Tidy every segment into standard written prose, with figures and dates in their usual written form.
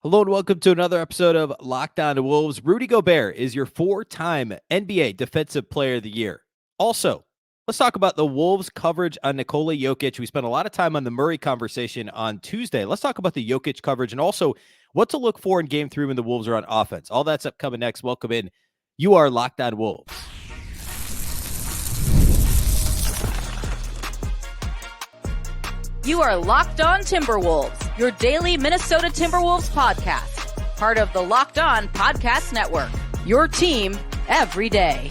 Hello and welcome to another episode of Locked On Wolves. Rudy Gobert is your four-time NBA Defensive Player of the Year. Also, let's talk about the Wolves' coverage on Nikola Jokic. We spent a lot of time on the Murray conversation on Tuesday. Let's talk about the Jokic coverage and also what to look for in Game 3 when the Wolves are on offense. All that's upcoming next. Welcome in. You are Locked On Wolves. You are Locked On Timberwolves, your daily Minnesota Timberwolves podcast. Part of the Locked On Podcast Network, your team every day.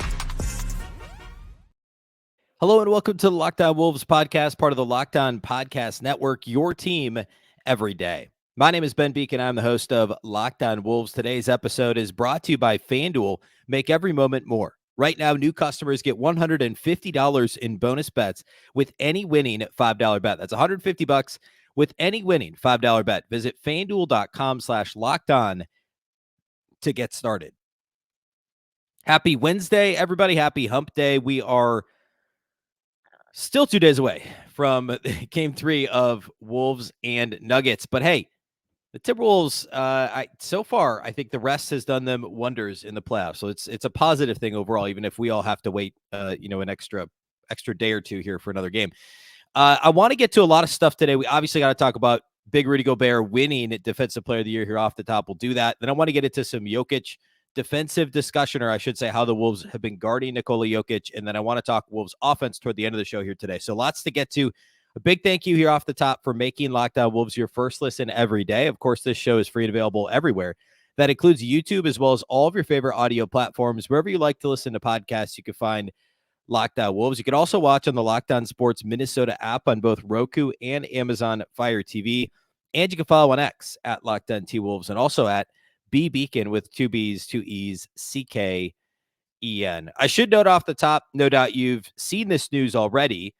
Hello and welcome to the Locked On Wolves podcast, part of the Locked On Podcast Network, your team every day. My name is Ben Beecken. I'm the host of Locked On Wolves. Today's episode is brought to you by FanDuel. Make every moment more. Right now, new customers get $150 in bonus bets with any winning $5 bet. That's $150 with any winning $5 bet. Visit FanDuel.com/lockedon to get started. Happy Wednesday, everybody. Happy hump day. We are still 2 days away from Game 3 of Wolves and Nuggets. But hey, the Timberwolves, so far, I think the rest has done them wonders in the playoffs. So it's a positive thing overall, even if we all have to wait, an extra day or two here for another game. I want to get to a lot of stuff today. We obviously got to talk about big Rudy Gobert winning Defensive Player of the Year here off the top. We'll do that. Then I want to get into some Jokic defensive discussion, or I should say how the Wolves have been guarding Nikola Jokic. And then I want to talk Wolves offense toward the end of the show here today. So lots to get to. A big thank you here off the top for making Locked On Wolves your first listen every day. Of course, this show is free and available everywhere. That includes YouTube as well as all of your favorite audio platforms. Wherever you like to listen to podcasts, you can find Locked On Wolves. You can also watch on the Locked On Sports Minnesota app on both Roku and Amazon Fire TV. And you can follow on X at Locked On T Wolves and also at Beecken with 2 B's, 2 E's, CKEN. I should note off the top, no doubt you've seen this news already.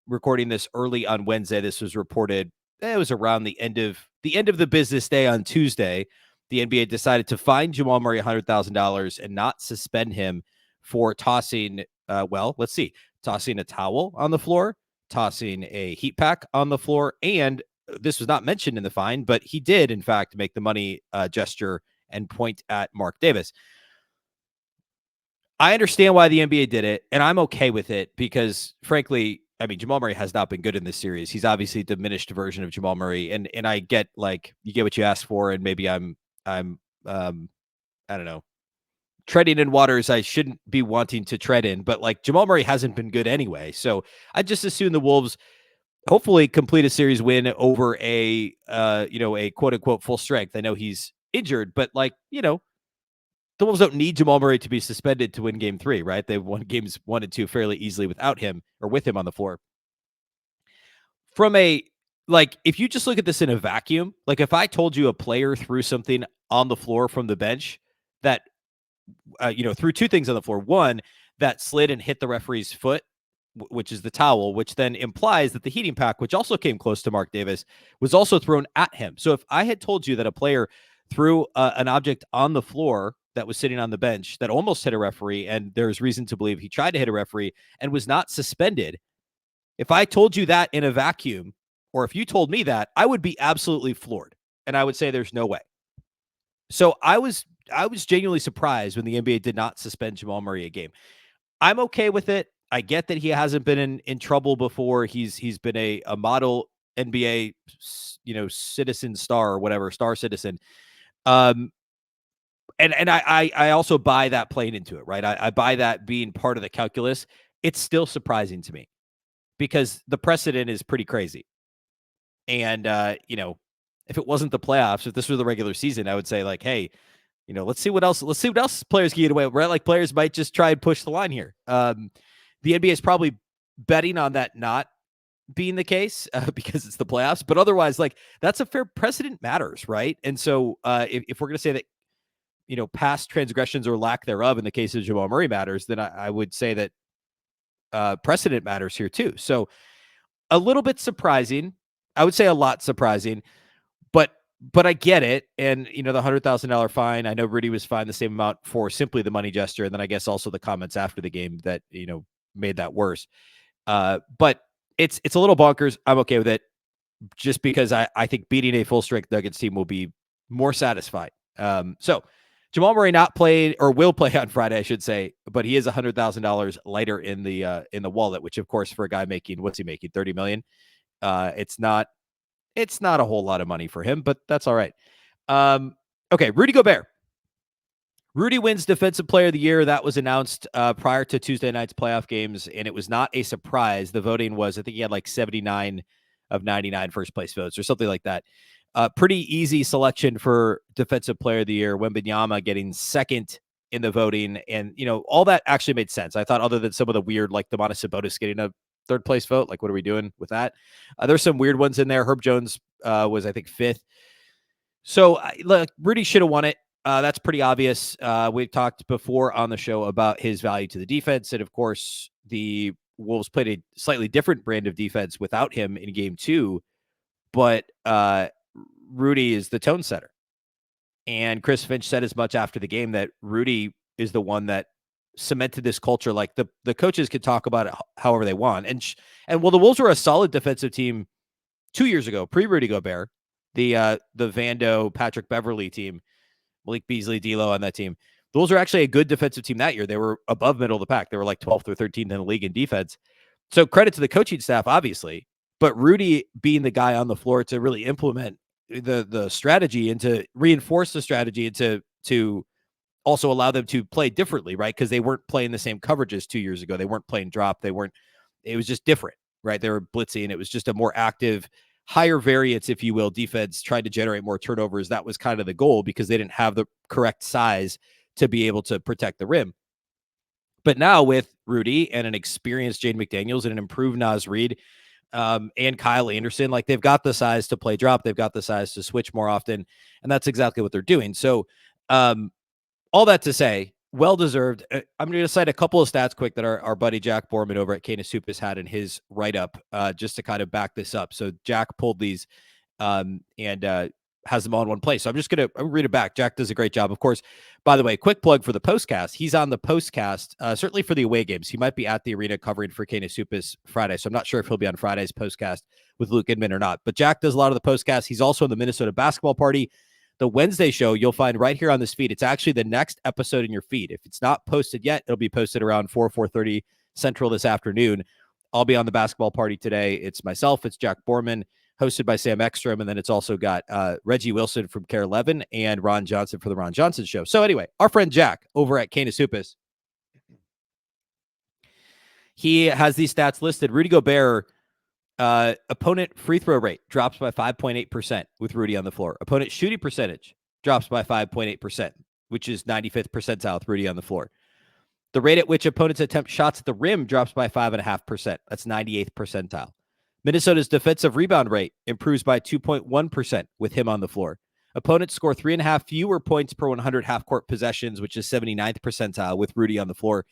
Recording this early on Wednesday. This was reported. It was around the end of the business day on Tuesday. The NBA decided to fine Jamal Murray $100,000 and not suspend him for tossing. Tossing a towel on the floor, tossing a heat pack on the floor, and this was not mentioned in the fine, but he did in fact make the money gesture and point at Mark Davis. I understand why the NBA did it, and I'm okay with it because, frankly, I mean, Jamal Murray has not been good in this series. He's obviously a diminished version of Jamal Murray, and I get, like, you get what you ask for, and maybe I'm I don't know, treading in waters I shouldn't be wanting to tread in, but like Jamal Murray hasn't been good anyway. So I just assume the Wolves hopefully complete a series win over a quote unquote full strength. I know he's injured, but the Wolves don't need Jamal Murray to be suspended to win Game 3, right? They've won games 1 and 2 fairly easily without him or with him on the floor. If you just look at this in a vacuum, like if I told you a player threw something on the floor from the bench that, threw 2 things on the floor. One, that slid and hit the referee's foot, which is the towel, which then implies that the heating pack, which also came close to Mark Davis, was also thrown at him. So if I had told you that a player threw an object on the floor that was sitting on the bench that almost hit a referee, and there's reason to believe he tried to hit a referee and was not suspended, if I told you that in a vacuum, or if you told me that, I would be absolutely floored. And I would say there's no way. So I was genuinely surprised when the NBA did not suspend Jamal Murray a game. I'm okay with it. I get that he hasn't been in trouble before. He's been a model NBA, citizen star or whatever, star citizen. And I also buy that playing into it, right? I buy that being part of the calculus. It's still surprising to me because the precedent is pretty crazy. And, if it wasn't the playoffs, if this were the regular season, I would say like, hey, let's see what else players can get away with, right? Like players might just try and push the line here. The NBA is probably betting on that not being the case because it's the playoffs, but otherwise, like that's a fair precedent matters, right? And so if we're going to say that, past transgressions or lack thereof in the case of Jamal Murray matters, then I would say that precedent matters here too. So a little bit surprising. I would say a lot surprising, but I get it. And, the $100,000 fine, I know Rudy was fined the same amount for simply the money gesture. And then I guess also the comments after the game that, made that worse. But it's a little bonkers. I'm okay with it just because I think beating a full strength Nuggets team will be more satisfied. So Jamal Murray not played or will play on Friday, I should say, but he is $100,000 lighter in the wallet, which of course for a guy making, what's he making? 30 million. It's not a whole lot of money for him, but that's all right. Okay. Rudy Gobert. Rudy wins Defensive Player of the Year. That was announced prior to Tuesday night's playoff games, and it was not a surprise. The voting was, I think he had like 79 of 99 first place votes or something like that. Pretty easy selection for Defensive Player of the Year. Wembanyama getting second in the voting, and all that actually made sense. I thought, other than some of the weird, like Domantas Sabonis getting a third place vote, like what are we doing with that? There's some weird ones in there. Herb Jones was, I think, fifth. So look, Rudy should have won it. That's pretty obvious. We've talked before on the show about his value to the defense. And of course, the Wolves played a slightly different brand of defense without him in game 2. But Rudy is the tone setter. And Chris Finch said as much after the game, that Rudy is the one that cemented this culture. Like the coaches could talk about it however they want. And well, the Wolves were a solid defensive team 2 years ago, pre-Rudy Gobert, the Vando, Patrick Beverley team. Malik Beasley, D'Lo on that team. Those are actually a good defensive team that year. They were above middle of the pack. They were like 12th or 13th in the league in defense. So credit to the coaching staff, obviously. But Rudy being the guy on the floor to really implement the strategy and to reinforce the strategy and to also allow them to play differently, right? Because they weren't playing the same coverages 2 years ago. They weren't playing drop. It was just different, right? They were blitzing. It was just a more active, higher variance, if you will, defense, tried to generate more turnovers. That was kind of the goal because they didn't have the correct size to be able to protect the rim. But now with Rudy and an experienced Jaden McDaniels and an improved Naz Reid and Kyle Anderson, like they've got the size to play drop. They've got the size to switch more often. And that's exactly what they're doing. So all that to say, well-deserved. I'm going to cite a couple of stats quick that our buddy Jack Borman over at Kanasupis had in his write-up just to kind of back this up. So Jack pulled these and has them all in one place. So I'm just going to read it back. Jack does a great job. Of course, by the way, quick plug for the postcast. He's on the postcast, certainly for the away games. He might be at the arena covering for Kanasupis Friday. So I'm not sure if he'll be on Friday's postcast with Luke Inman or not. But Jack does a lot of the postcasts. He's also in the Minnesota basketball party. The Wednesday show you'll find right here on this feed. It's actually the next episode in your feed. If it's not posted yet, it'll be posted around 4:30 Central this afternoon. I'll be on the basketball party today. It's myself. It's Jack Borman, hosted by Sam Ekstrom. And then it's also got Reggie Wilson from Care 11 and Ron Johnson for the Ron Johnson Show. So anyway, our friend Jack over at Kanasupis, he has these stats listed. Rudy Gobert, opponent free throw rate drops by 5.8% with Rudy on the floor. Opponent shooting percentage drops by 5.8%, which is 95th percentile with Rudy on the floor. The rate at which opponents attempt shots at the rim drops by 5.5%. That's 98th percentile. Minnesota's defensive rebound rate improves by 2.1% with him on the floor. Opponents score 3.5 fewer points per 100 half-court possessions, which is 79th percentile with Rudy on the floor.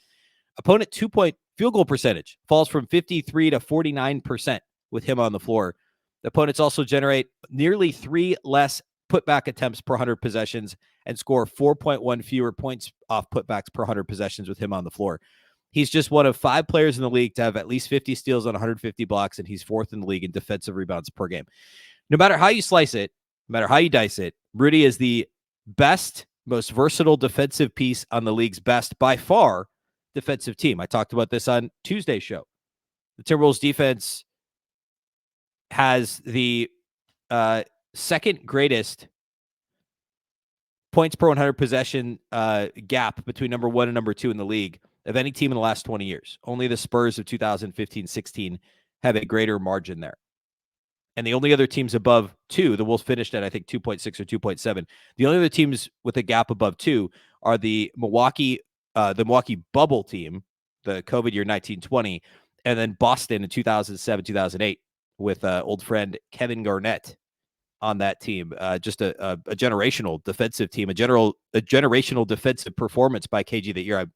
Opponent 2-point field goal percentage falls from 53 to 49% with him on the floor. The opponents also generate nearly 3 less putback attempts per 100 possessions and score 4.1 fewer points off putbacks per 100 possessions with him on the floor. He's just one of 5 players in the league to have at least 50 steals on 150 blocks, and he's 4th in the league in defensive rebounds per game. No matter how you slice it, no matter how you dice it, Rudy is the best, most versatile defensive piece on the league's best, by far, defensive team. I talked about this on Tuesday's show. The Timberwolves defense has the second greatest points per 100 possession gap between number 1 and number 2 in the league of any team in the last 20 years. Only the Spurs of 2015-16 have a greater margin there. And the only other teams above 2, the Wolves finished at, I think, 2.6 or 2.7. The only other teams with a gap above 2 are the Milwaukee bubble team, the COVID year 1920, and then Boston in 2007-2008 with old friend Kevin Garnett on that team. Just a generational defensive team, a generational defensive performance by KG that year. I'm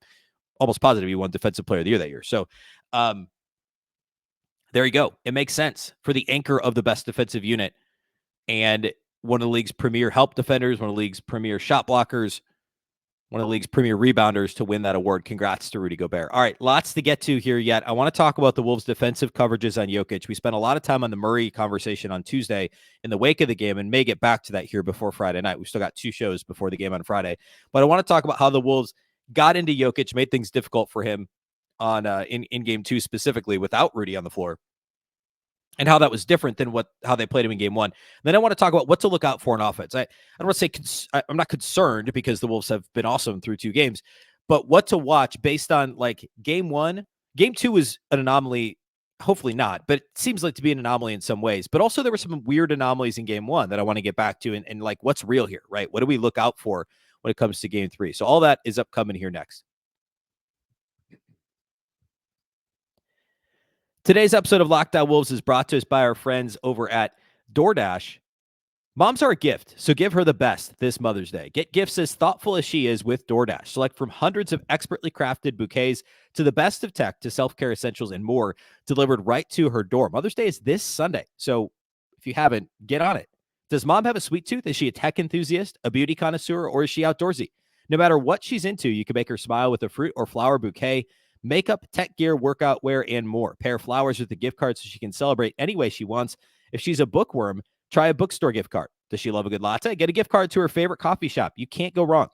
almost positive he won Defensive Player of the Year that year. So there you go. It makes sense for the anchor of the best defensive unit and one of the league's premier help defenders, one of the league's premier shot blockers, one of the league's premier rebounders, to win that award. Congrats to Rudy Gobert. All right, lots to get to here yet. I want to talk about the Wolves' defensive coverages on Jokic. We spent a lot of time on the Murray conversation on Tuesday in the wake of the game, and may get back to that here before Friday night. We've still got 2 shows before the game on Friday. But I want to talk about how the Wolves got into Jokic, made things difficult for him on in game 2 specifically without Rudy on the floor, and how that was different than how they played him in game 1. Then I want to talk about what to look out for in offense. I don't want to say I'm not concerned, because the Wolves have been awesome through 2 games, but what to watch based on like game 1. Game 2 was an anomaly, hopefully not, but it seems like to be an anomaly in some ways. But also there were some weird anomalies in game 1 that I want to get back to, and like what's real here, right? What do we look out for when it comes to game 3? So all that is upcoming here next. Today's episode of Locked On Wolves is brought to us by our friends over at DoorDash. Moms are a gift, so give her the best this Mother's Day. Get gifts as thoughtful as she is with DoorDash. Select from hundreds of expertly crafted bouquets to the best of tech to self-care essentials and more, delivered right to her door. Mother's Day is this Sunday, so if you haven't, get on it. Does mom have a sweet tooth? Is she a tech enthusiast, a beauty connoisseur, or is she outdoorsy? No matter what she's into, you can make her smile with a fruit or flower bouquet, makeup, tech gear, workout wear, and more. Pair flowers with a gift card so she can celebrate any way she wants. If she's a bookworm, try a bookstore gift card. Does she love a good latte? Get a gift card to her favorite coffee shop. You can't go wrong.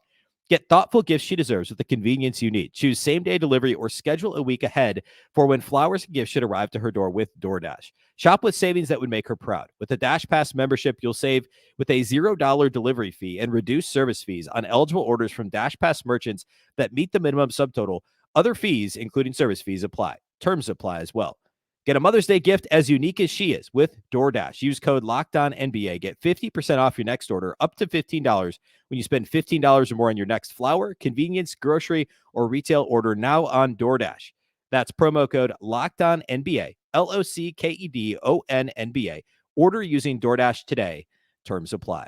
Get thoughtful gifts she deserves with the convenience you need. Choose same-day delivery or schedule a week ahead for when flowers and gifts should arrive to her door with DoorDash. Shop with savings that would make her proud. With a Dash Pass membership, you'll save with a $0 delivery fee and reduced service fees on eligible orders from Dash Pass merchants that meet the minimum subtotal. Other fees, including service fees, apply. Terms apply as well. Get a Mother's Day gift as unique as she is with DoorDash. Use code LOCKEDONNBA. Get 50% off your next order, up to $15 when you spend $15 or more on your next flour, convenience, grocery, or retail order now on DoorDash. That's promo code LOCKEDONNBA, LOCKEDONNBA. Order using DoorDash today. Terms apply.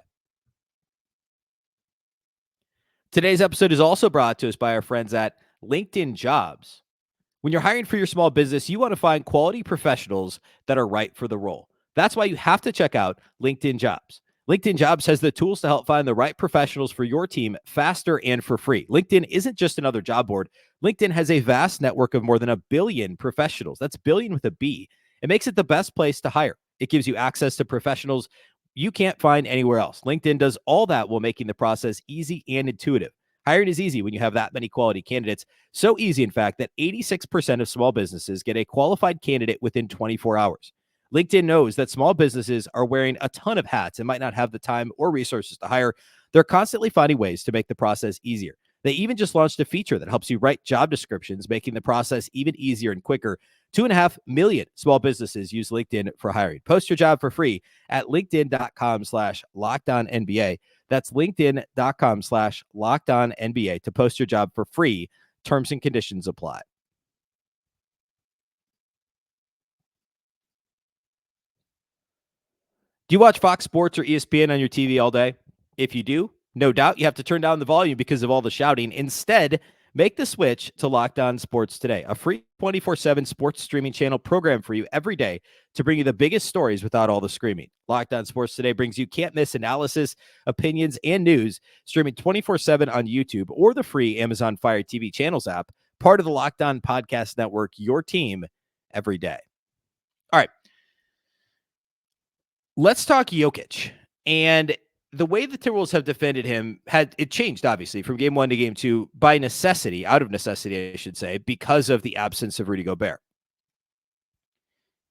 Today's episode is also brought to us by our friends at LinkedIn Jobs. When you're hiring for your small business, you want to find quality professionals that are right for the role. That's why you have to check out LinkedIn Jobs. LinkedIn Jobs has the tools to help find the right professionals for your team faster and for free. LinkedIn isn't just another job board. LinkedIn has a vast network of more than 1 billion professionals. That's billion with a B. It makes it the best place to hire. It gives you access to professionals you can't find anywhere else. LinkedIn does all that while making the process easy and intuitive. Hiring is easy when you have that many quality candidates. So easy, in fact, that 86% of small businesses get a qualified candidate within 24 hours. LinkedIn knows that small businesses are wearing a ton of hats and might not have the time or resources to hire. They're constantly finding ways to make the process easier. They even just launched a feature that helps you write job descriptions, making the process even easier and quicker. 2.5 million small businesses use LinkedIn for hiring. Post your job for free at linkedin.com/LockedOnNBA. That's linkedin.com/LockedOnNBA to post your job for free. Terms and conditions apply. Do you watch Fox Sports or ESPN on your TV all day? If you do, no doubt you have to turn down the volume because of all the shouting. Instead, make the switch to Locked On Sports Today, a free 24/7 sports streaming channel program for you every day to bring you the biggest stories without all the screaming. Locked On Sports Today brings you can't-miss analysis, opinions, and news, streaming 24/7 on YouTube or the free Amazon Fire TV channels app, part of the Locked On Podcast Network, your team every day. All right. Let's talk Jokic. And the way the Timberwolves have defended him it changed, obviously, from game 1 to game 2 by necessity, out of necessity, I should say, because of the absence of Rudy Gobert.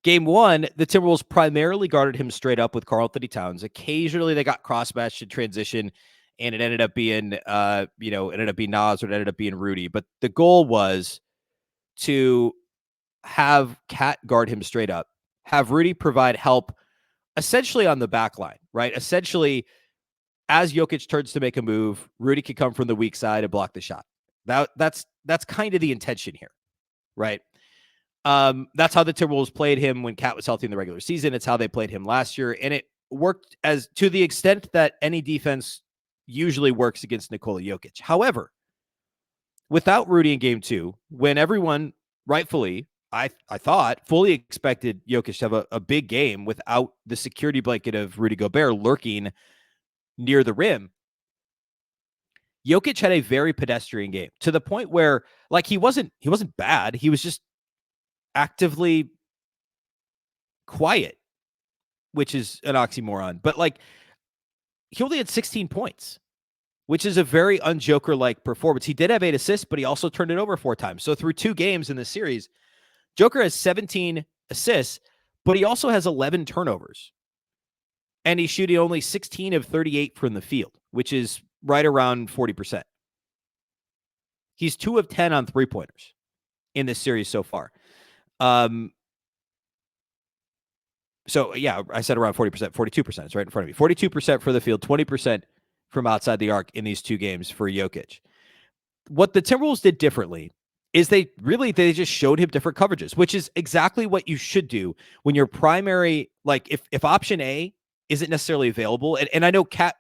Game 1, the Timberwolves primarily guarded him straight up with Karl-Anthony Towns. Occasionally, they got cross-matched in transition, and it ended up being, Nas, or it ended up being Rudy. But the goal was to have Cat guard him straight up, have Rudy provide help essentially on the back line, right? Essentially, as Jokic turns to make a move, Rudy could come from the weak side and block the shot. That's kind of the intention here, right? That's how the Timberwolves played him when Cat was healthy in the regular season. It's how they played him last year, and it worked as to the extent that any defense usually works against Nikola Jokic. However, without Rudy in game 2, when everyone rightfully, I thought, fully expected Jokic to have a big game without the security blanket of Rudy Gobert lurking near the rim, Jokic had a very pedestrian game to the point where, like, he wasn't bad. He was just actively quiet, which is an oxymoron. But like, he only had 16 points, which is a very un-Joker-like performance. He did have 8 assists, but he also turned it over 4 times. So through 2 games in this series, Joker has 17 assists, but he also has 11 turnovers. And he's shooting only 16 of 38 from the field, which is right around 40%. He's 2 of 10 on 3-pointers in this series so far. So, yeah, I said around 40%, 42%. It's right in front of me. 42% for the field, 20% from outside the arc in these 2 games for Jokic. What the Timberwolves did differently is they just showed him different coverages, which is exactly what you should do when your primary, like if option A isn't necessarily available, and I know Cat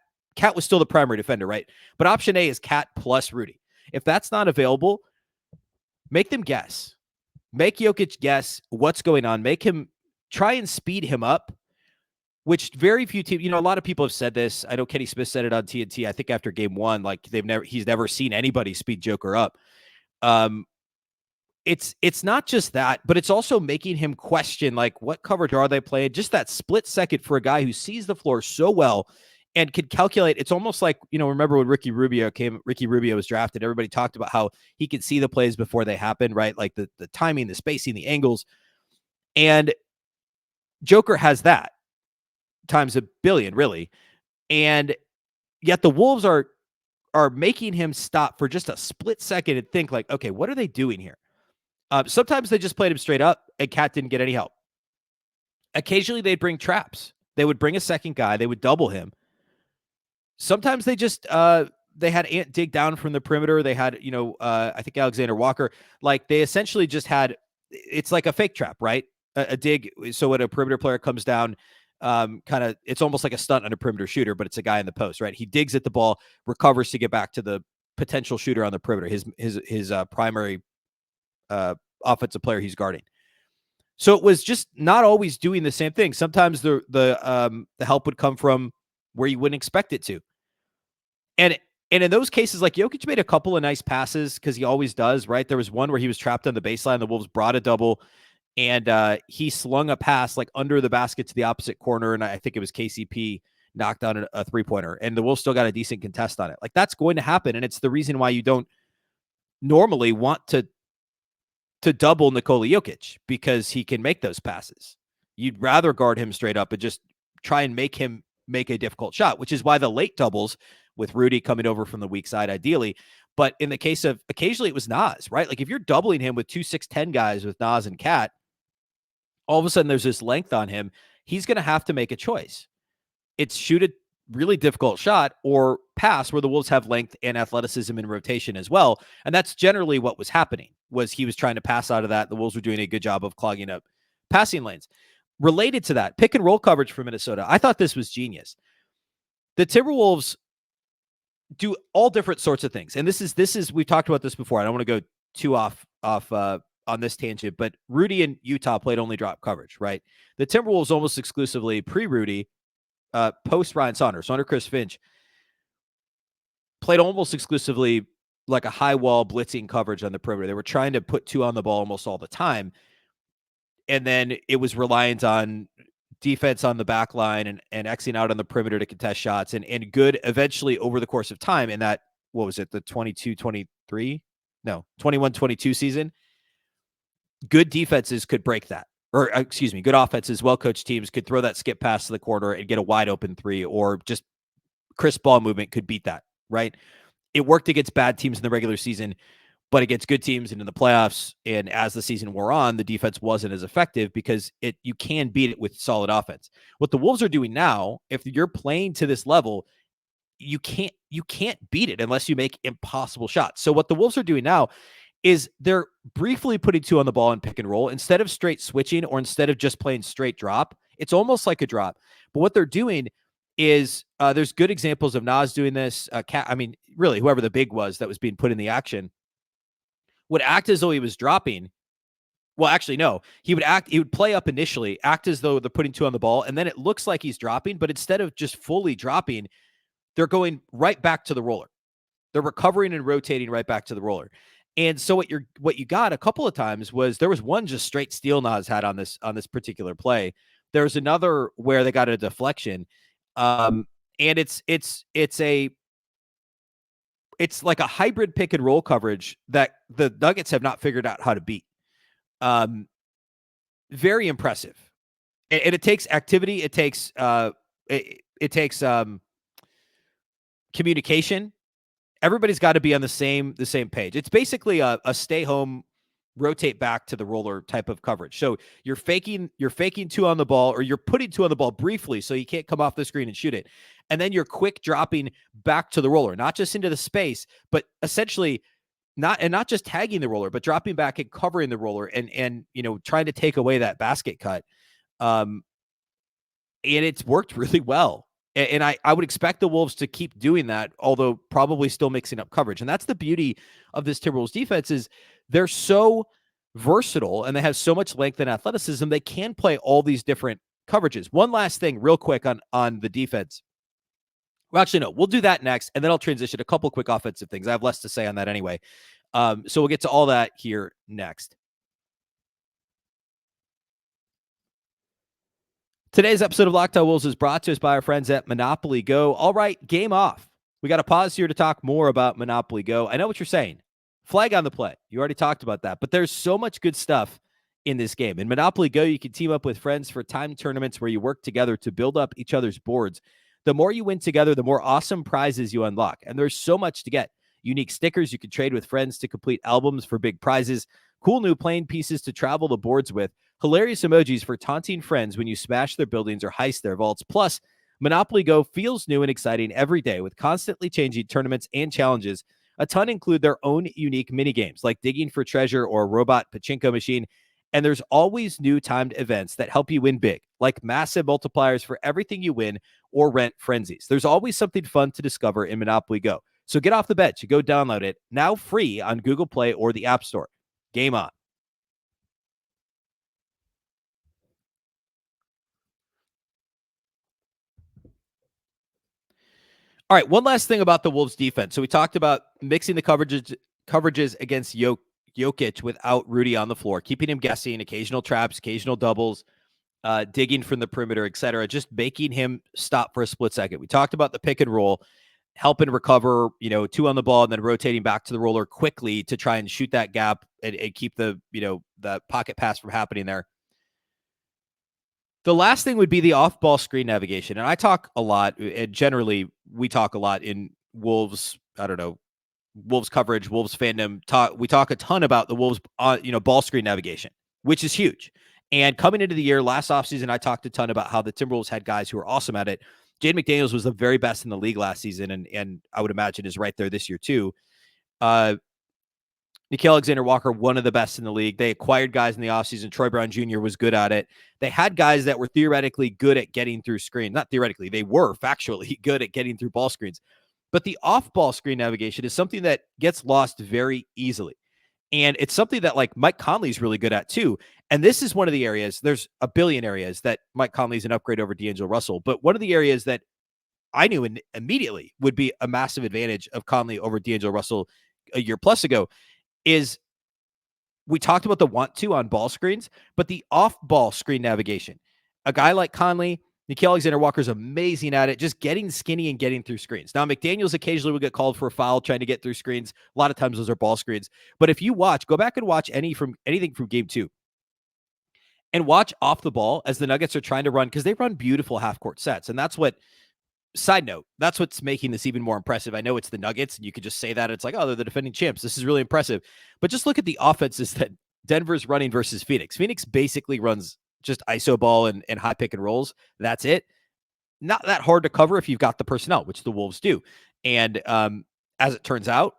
was still the primary defender, right? But option A is Cat plus Rudy. If that's not available, make them guess. Make Jokic guess what's going on. Make him try and speed him up, which very few teams, a lot of people have said this. I know Kenny Smith said it on TNT. I think after game 1, like he's never seen anybody speed Joker up. It's not just that, but it's also making him question, like, what coverage are they playing? Just that split second for a guy who sees the floor so well and could calculate. It's almost like, remember when Ricky Rubio was drafted, everybody talked about how he could see the plays before they happen, right? Like the timing, the spacing, the angles. And Joker has that times a billion, really. And yet the Wolves are making him stop for just a split second and think like, okay, what are they doing here? Sometimes they just played him straight up and Cat didn't get any help. Occasionally they'd bring traps. They would bring a second guy. They would double him. Sometimes they just, they had Ant dig down from the perimeter. They had, I think Alexander Walker, like they essentially just had, it's like a fake trap, right? A dig. So when a perimeter player comes down, it's almost like a stunt on a perimeter shooter, but it's a guy in the post, right? He digs at the ball, recovers to get back to the potential shooter on the perimeter, his primary offensive player he's guarding. So it was just not always doing the same thing. Sometimes the help would come from where you wouldn't expect it to. And in those cases, like Jokic made a couple of nice passes because he always does, right? There was one where he was trapped on the baseline. The Wolves brought a double and he slung a pass like under the basket to the opposite corner. And I think it was KCP knocked down a 3-pointer and the Wolves still got a decent contest on it. Like that's going to happen. And it's the reason why you don't normally want to double Nikola Jokic because he can make those passes. You'd rather guard him straight up and just try and make him make a difficult shot, which is why the late doubles with Rudy coming over from the weak side, ideally. But in the case of occasionally it was Nas, right? Like if you're doubling him with 2 6'10" guys with Nas and Cat, all of a sudden there's this length on him. He's going to have to make a choice. It's shoot a really difficult shot or pass where the Wolves have length and athleticism in rotation as well. And that's generally what was happening, was he was trying to pass out of that. The Wolves were doing a good job of clogging up passing lanes. Related to that, pick and roll coverage for Minnesota. I thought this was genius. The Timberwolves do all different sorts of things. And this is we've talked about this before. I don't want to go too off on this tangent, but Rudy and Utah played only drop coverage, right? The Timberwolves almost exclusively pre-Rudy, post Ryan Saunders, under Chris Finch, played almost exclusively like a high wall blitzing coverage on the perimeter. They were trying to put 2 on the ball almost all the time. And then it was reliant on defense on the back line and Xing out on the perimeter to contest shots and good eventually over the course of time in that, what was it, the 21-22 season? Good defenses could break that. Or excuse me, good offenses, well-coached teams could throw that skip pass to the corner and get a wide open 3, or just crisp ball movement could beat that, right? It worked against bad teams in the regular season, but against good teams and in the playoffs, and as the season wore on, the defense wasn't as effective because you can beat it with solid offense. What the Wolves are doing now, if you're playing to this level, you can't beat it unless you make impossible shots. So what the Wolves are doing now is they're briefly putting 2 on the ball and pick and roll instead of straight switching or instead of just playing straight drop. It's almost like a drop. But what they're doing is there's good examples of Nas doing this. Really, whoever the big was that was being put in the action would act as though he was dropping. Well, actually, no. He would play up initially, act as though they're putting 2 on the ball, and then it looks like he's dropping, but instead of just fully dropping, they're going right back to the roller. They're recovering and rotating right back to the roller. And so what you got a couple of times was there was one just straight steal Nas had on this particular play. There was another where they got a deflection. And it's like a hybrid pick and roll coverage that the Nuggets have not figured out how to beat. Very impressive. And it takes activity. It takes communication. Everybody's got to be on the same page. It's basically a stay home, rotate back to the roller type of coverage. So you're faking two on the ball, or you're putting two on the ball briefly so you can't come off the screen and shoot it. And then you're quick dropping back to the roller, not just into the space, but essentially not just tagging the roller, but dropping back and covering the roller and trying to take away that basket cut. And it's worked really well. And I would expect the Wolves to keep doing that, although probably still mixing up coverage. And that's the beauty of this Timberwolves defense is they're so versatile and they have so much length and athleticism. They can play all these different coverages. One last thing real quick on the defense. Well, actually, no, we'll do that next. And then I'll transition a couple quick offensive things. I have less to say on that anyway. So we'll get to all that here next. Today's episode of Locked On Wolves is brought to us by our friends at Monopoly Go. All right, game off. We got to pause here to talk more about Monopoly Go. I know what you're saying. Flag on the play. You already talked about that, but there's so much good stuff in this game. In Monopoly Go, you can team up with friends for timed tournaments where you work together to build up each other's boards. The more you win together, the more awesome prizes you unlock. And there's so much to get. Unique stickers you can trade with friends to complete albums for big prizes. Cool new playing pieces to travel the boards with. Hilarious emojis for taunting friends when you smash their buildings or heist their vaults. Plus, Monopoly Go feels new and exciting every day with constantly changing tournaments and challenges. A ton include their own unique mini games like digging for treasure or a robot pachinko machine. And there's always new timed events that help you win big, like massive multipliers for everything you win or rent frenzies. There's always something fun to discover in Monopoly Go. So get off the bench. You go download it now free on Google Play or the App Store. Game on. All right, one last thing about the Wolves defense. So we talked about mixing the coverages against Jokic without Rudy on the floor, keeping him guessing, occasional traps, occasional doubles, digging from the perimeter, etc. Just making him stop for a split second. We talked about the pick and roll, helping recover, two on the ball and then rotating back to the roller quickly to try and shoot that gap and keep the pocket pass from happening there. The last thing would be the off-ball screen navigation. And I talk a lot, and generally we talk a lot in Wolves, Wolves coverage, Wolves fandom. We talk a ton about the Wolves, ball screen navigation, which is huge. And coming into the year, last offseason, I talked a ton about how the Timberwolves had guys who are awesome at it. Jaden McDaniels was the very best in the league last season, and I would imagine is right there this year too. Nickeil Alexander-Walker, one of the best in the league. They acquired guys in the offseason. Troy Brown Jr. was good at it. They had guys that were theoretically good at getting through screens. Not theoretically, they were factually good at getting through ball screens. But the off-ball screen navigation is something that gets lost very easily. And it's something that like Mike Conley's really good at too. And this is one of the areas, there's a billion areas that Mike Conley's an upgrade over D'Angelo Russell. But one of the areas that I knew immediately would be a massive advantage of Conley over D'Angelo Russell a year plus ago is we talked about the want to on ball screens, but the off-ball screen navigation. A guy like Conley, Nickeil Alexander-Walker is amazing at it, just getting skinny and getting through screens. Now, McDaniels occasionally will get called for a foul trying to get through screens. A lot of times those are ball screens. But if you go back and watch anything from game 2 and watch off the ball as the Nuggets are trying to run, because they run beautiful half-court sets. And that's what, side note, that's what's making this even more impressive. I know it's the Nuggets, and you could just say that. It's like, oh, they're the defending champs. This is really impressive. But just look at the offenses that Denver's running versus Phoenix. Phoenix basically runs just iso ball and high pick and rolls. That's it. Not that hard to cover if you've got the personnel, which the Wolves do. And as it turns out,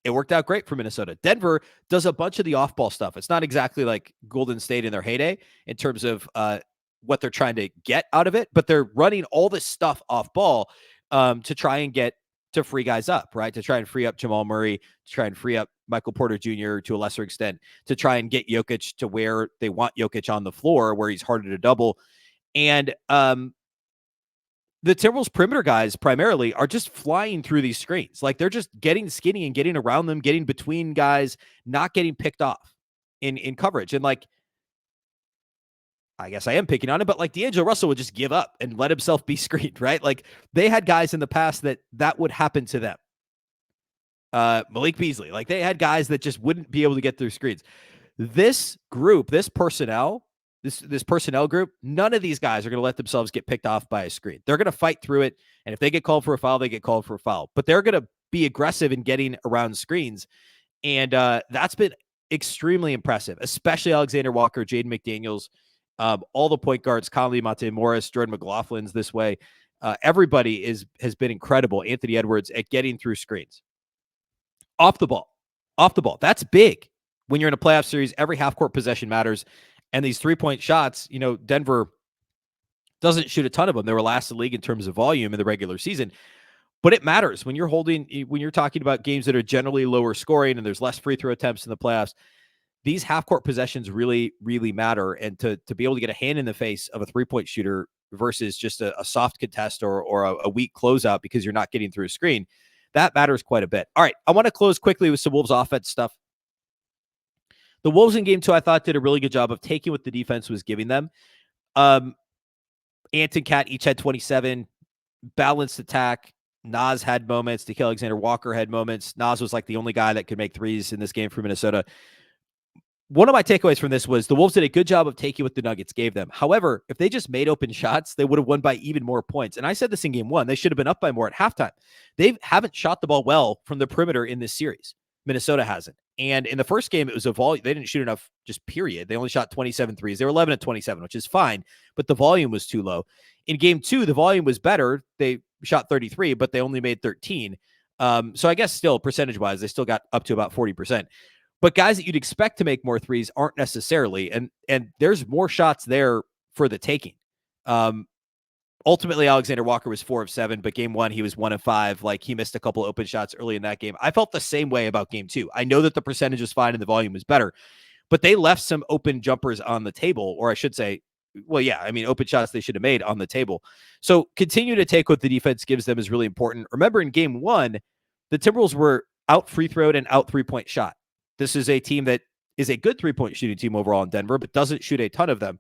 it worked out great for Minnesota. Denver does a bunch of the off-ball stuff. It's not exactly like Golden State in their heyday in terms of what they're trying to get out of it, but they're running all this stuff off ball to try and get to free guys up, right? To try and free up Jamal Murray, to try and free up Michael Porter Jr. to a lesser extent, to try and get Jokic to where they want Jokic on the floor, where he's harder to double. And the Timberwolves perimeter guys primarily are just flying through these screens. Like they're just getting skinny and getting around them, getting between guys, not getting picked off in coverage. And like, I guess I am picking on it, but like D'Angelo Russell would just give up and let himself be screened, right? Like they had guys in the past that would happen to them. Malik Beasley, like they had guys that just wouldn't be able to get through screens. This group, this personnel group, none of these guys are going to let themselves get picked off by a screen. They're going to fight through it. And if they get called for a foul, they get called for a foul. But they're going to be aggressive in getting around screens. And that's been extremely impressive, especially Alexander Walker, Jaden McDaniels, all the point guards, Conley, Monte Morris, Jordan McLaughlin's this way. Everybody has been incredible, Anthony Edwards, at getting through screens. Off the ball. That's big. When you're in a playoff series, every half-court possession matters. And these three-point shots, Denver doesn't shoot a ton of them. They were last in the league in terms of volume in the regular season. But it matters when you're talking about games that are generally lower scoring and there's less free throw attempts in the playoffs. These half-court possessions really, really matter. And to be able to get a hand in the face of a three-point shooter versus just a soft contest or a weak closeout because you're not getting through a screen, that matters quite a bit. All right, I want to close quickly with some Wolves offense stuff. The Wolves in game 2, I thought, did a really good job of taking what the defense was giving them. Ant and Cat each had 27, balanced attack. Naz had moments. Nickeil Alexander-Walker had moments. Naz was like the only guy that could make threes in this game for Minnesota. One of my takeaways from this was the Wolves did a good job of taking what the Nuggets gave them. However, if they just made open shots, they would have won by even more points. And I said this in game 1. They should have been up by more at halftime. They haven't shot the ball well from the perimeter in this series. Minnesota hasn't. And in the first game, it was a volume. They didn't shoot enough, just period. They only shot 27 threes. They were 11 at 27, which is fine, but the volume was too low. In game 2, the volume was better. They shot 33, but they only made 13. So I guess still percentage-wise, they still got up to about 40%. But guys that you'd expect to make more threes aren't necessarily, and there's more shots there for the taking. Ultimately, Alexander Walker was 4 of 7, but game 1, he was 1 of 5. Like, he missed a couple open shots early in that game. I felt the same way about game 2. I know that the percentage is fine and the volume is better, but they left some open jumpers on the table, or I should say, well, yeah, I mean, open shots they should have made on the table. So continue to take what the defense gives them is really important. Remember, in game 1, the Timberwolves were out free throwed and out three-point shot. This is a team that is a good three-point shooting team overall in Denver, but doesn't shoot a ton of them.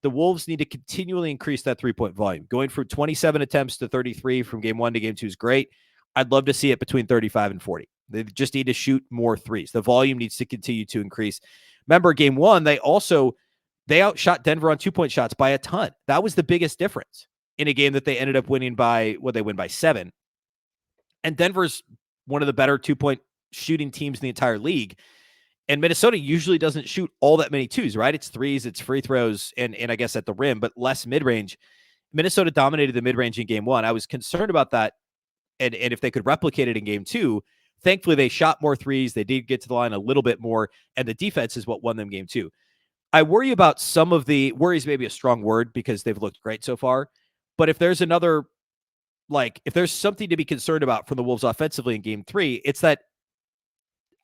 The Wolves need to continually increase that three-point volume. Going from 27 attempts to 33 from game 1 to game 2 is great. I'd love to see it between 35 and 40. They just need to shoot more threes. The volume needs to continue to increase. Remember, game 1, they outshot Denver on two-point shots by a ton. That was the biggest difference in a game that they ended up winning by, they win by 7. And Denver's one of the better two-point shooting teams in the entire league. And Minnesota usually doesn't shoot all that many twos, right? It's threes, it's free throws, and I guess at the rim, but less mid-range. Minnesota dominated the mid-range in game 1. I was concerned about that, and if they could replicate it in game 2. Thankfully, they shot more threes. They did get to the line a little bit more, and the defense is what won them game 2. I worry about some of the worries, maybe a strong word, because they've looked great so far. But if there's if there's something to be concerned about from the Wolves offensively in game 3, it's that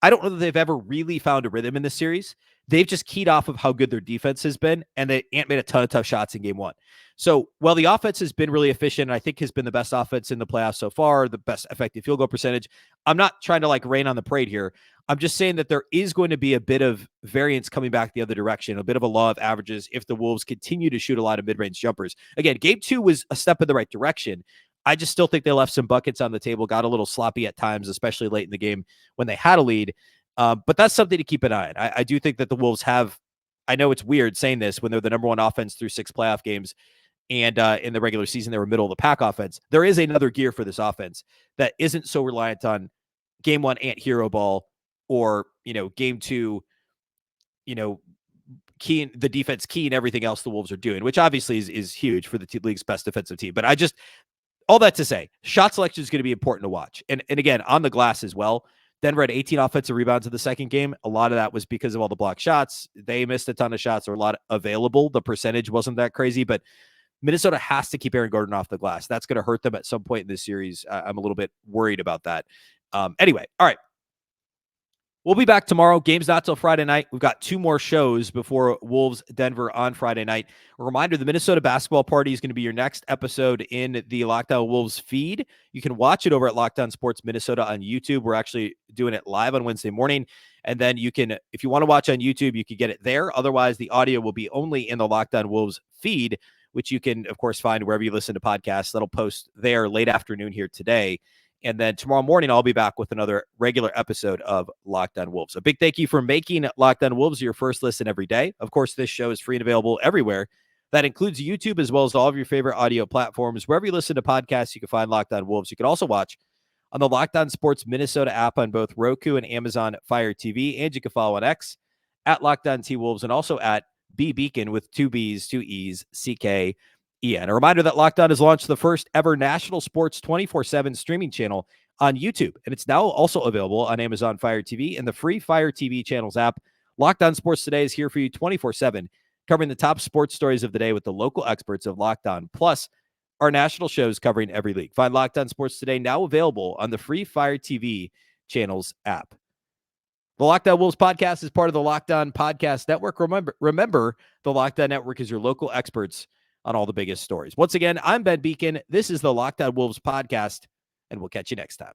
I don't know that they've ever really found a rhythm in this series. They've just keyed off of how good their defense has been, and Ant made a ton of tough shots in game 1. So while the offense has been really efficient, and I think has been the best offense in the playoffs so far, the best effective field goal percentage, I'm not trying to rain on the parade here. I'm just saying that there is going to be a bit of variance coming back the other direction, a bit of a law of averages if the Wolves continue to shoot a lot of mid-range jumpers. Again, game 2 was a step in the right direction. I just still think they left some buckets on the table, got a little sloppy at times, especially late in the game when they had a lead. But that's something to keep an eye on. I do think that the Wolves have, I know it's weird saying this when they're the number 1 offense through 6 playoff games, and in the regular season, they were middle of the pack offense. There is another gear for this offense that isn't so reliant on game 1 Ant hero ball or, game 2, key the defense key and everything else the Wolves are doing, which obviously is huge for the league's best defensive team. But all that to say, shot selection is going to be important to watch. And again, on the glass as well. Denver had 18 offensive rebounds in the second game. A lot of that was because of all the blocked shots. They missed a ton of shots, or a lot available. The percentage wasn't that crazy, but Minnesota has to keep Aaron Gordon off the glass. That's going to hurt them at some point in this series. I'm a little bit worried about that. Anyway, all right. We'll be back tomorrow. Game's not till Friday night. We've got 2 more shows before Wolves Denver on Friday night. A reminder, the Minnesota basketball party is going to be your next episode in the Locked On Wolves feed. You can watch it over at Locked On Sports Minnesota on YouTube. We're actually doing it live on Wednesday morning. And then you can, if you want to watch on YouTube, you can get it there. Otherwise, the audio will be only in the Locked On Wolves feed, which you can, of course, find wherever you listen to podcasts. That'll post there late afternoon here today. And then tomorrow morning, I'll be back with another regular episode of Locked On Wolves. A big thank you for making Locked On Wolves your first listen every day. Of course, this show is free and available everywhere. That includes YouTube as well as all of your favorite audio platforms. Wherever you listen to podcasts, you can find Locked On Wolves. You can also watch on the Locked On Sports Minnesota app on both Roku and Amazon Fire TV. And you can follow on X at Locked On T Wolves and also at Beecken with 2 B's, 2 E's, CK. And a reminder that Locked On has launched the first ever national sports 24/7 streaming channel on YouTube. And it's now also available on Amazon Fire TV and the free Fire TV channels app. Locked On Sports Today is here for you 24/7, covering the top sports stories of the day with the local experts of Locked On, plus our national shows covering every league. Find Locked On Sports Today now available on the free Fire TV channels app. The Locked On Wolves podcast is part of the Locked On Podcast Network. Remember, the Locked On Network is your local experts on all the biggest stories. Once again, I'm Ben Beecken. This is the Locked On Wolves podcast, and we'll catch you next time.